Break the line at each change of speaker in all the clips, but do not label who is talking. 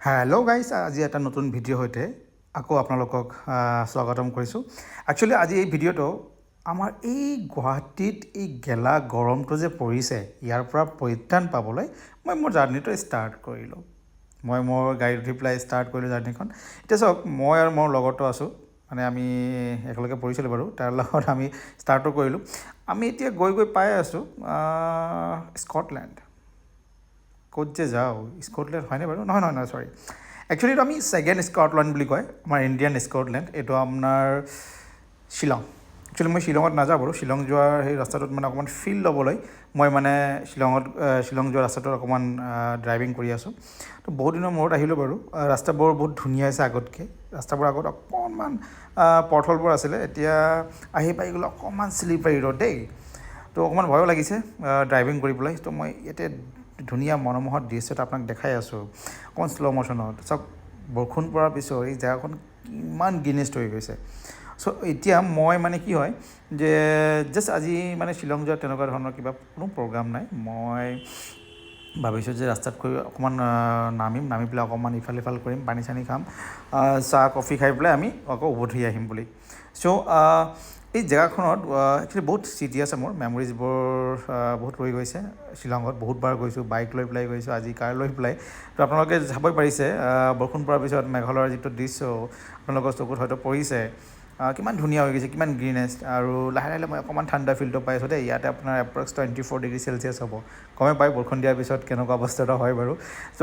Hello' guys, আজি এটা নতুন ভিডিঅ' সৈতে আকৌ আপোনালোকক স্বাগতম কৰিছোঁ। একচুৱেলি আজি এই ভিডিঅ'টো আমাৰ এই গুৱাহাটীত এই গেলা গৰমটো যে পৰিছে, ইয়াৰ পৰা পৰিত্ৰাণ পাবলৈ মই মোৰ জাৰ্ণিটো ষ্টাৰ্ট কৰিলোঁ। মই মোৰ গাড়ীত উঠি পেলাই ষ্টাৰ্ট কৰিলোঁ জাৰ্ণিখন। এতিয়া চাওক, মই আৰু মোৰ লগতো আছোঁ, মানে আমি একেলগে পঢ়িছিলোঁ বাৰু, তাৰ লগত আমি ষ্টাৰ্টো কৰিলোঁ। আমি এতিয়া গৈ পাই আছোঁ স্কটলেণ্ড। ক'ত যে যাওঁ, স্কটলেণ্ড হয়নে বাৰু? নহয়, চৰি। একচুৱেলিটো আমি ছেকেণ্ড স্কটলেণ্ড বুলি কয়, আমাৰ ইণ্ডিয়ান স্কটলেণ্ড। এইটো আপোনাৰ শ্বিলং। একচুৱেলি মই শ্বিলঙত নাযাওঁ বাৰু, শ্বিলং যোৱাৰ সেই ৰাস্তাটোত মানে অকণমান ফিল ল'বলৈ মই মানে শ্বিলং যোৱা ৰাস্তাটোত অকণমান ড্ৰাইভিং কৰি আছোঁ। তো বহুত দিনৰ মূৰত আহিলোঁ বাৰু। ৰাস্তাবোৰ বহুত ধুনীয়া হৈছে আগতকৈ। ৰাস্তাবোৰ আগত অকণমান পথলবোৰ আছিলে, এতিয়া আহি পাই গ'লোঁ অকণমান শ্লিপাৰী ৰোড দেই। তো অকণমান ভয়ো লাগিছে ড্ৰাইভিং কৰি পেলাই। তো মই ইয়াতে ধুনীয়া মনোমোহা দৃশ্য এটা আপোনাক দেখাই আছোঁ অকণমান শ্ল' ম'শ্যনত। চাওক, বৰষুণ পৰাৰ পিছত এই জেগাখন কিমান গ্ৰীনেষ্ট হৈ গৈছে। চ' এতিয়া মই মানে কি হয় যে জাষ্ট আজি মানে শ্বিলং যোৱা তেনেকুৱা ধৰণৰ কিবা কোনো প্ৰগ্ৰাম নাই। মই ভাবিছোঁ যে ৰাস্তাতকৈ অকণমান নামি পেলাই অকণমান ইফাল সিফাল কৰিম, পানী চানী খাম, চাহ কফি খাই পেলাই আমি আকৌ উভতি আহিম বুলি। চ' এই জেগাখনত একচুৱেলি বহুত স্মৃতি আছে মোৰ, মেমৰিজবোৰ বহুত ৰৈ গৈছে। শ্বিলঙত বহুতবাৰ গৈছোঁ, বাইক লৈ পেলাই গৈছোঁ, আজি কাৰ লৈ পেলাই। তো আপোনালোকে চাবই পাৰিছে বৰষুণ পৰাৰ পিছত মেঘালয়ৰ যিটো দৃশ্য আপোনালোকৰ চকুত হয়তো পৰিছে, কিমান ধুনীয়া হৈ গৈছে, কিমান গ্ৰীনেষ্ট। আৰু লাহে লাহে মই অকণমান ঠাণ্ডা ফিলটো পাই আছোঁ দেই। ইয়াতে আপোনাৰ এপ্ৰক্স 24 ডিগ্ৰী চেলচিয়াছ হ'ব। গমে পায় বৰষুণ দিয়াৰ পিছত কেনেকুৱা অৱস্থা এটা হয় বাৰু। চ'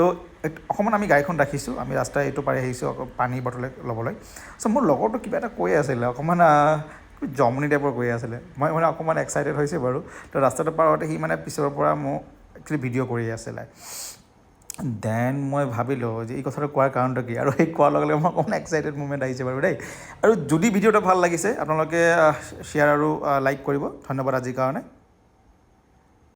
অকণমান আমি গাড়ীখন ৰাখিছোঁ, আমি ৰাস্তা এইটো পাৰি আহিছোঁ আকৌ পানী বটল ল'বলৈ। চ' মোৰ লগৰটো কিবা এটা কৈ আছিলে, অকণমান জমনি টাইপৰ কৈ আছিলে। মই মানে অকণমান এক্সাইটেড হৈছোঁ বাৰু। তো ৰাস্তাটো পাৰ হওঁতে সি মানে পিছৰ পৰা মোক একচুৱেলি ভিডিঅ' কৰি আছিলে। দেন মই ভাবিলোঁ যে এই কথাটো কোৱাৰ কাৰণটো কি, আৰু সেই কোৱাৰ লগে লগে মই অকণমান এক্সাইটেড মুমেণ্ট আহিছে বাৰু দেই। আৰু যদি ভিডিঅ'টো ভাল লাগিছে আপোনালোকে শ্বেয়াৰ আৰু লাইক কৰিব। ধন্যবাদ আজিৰ কাৰণে।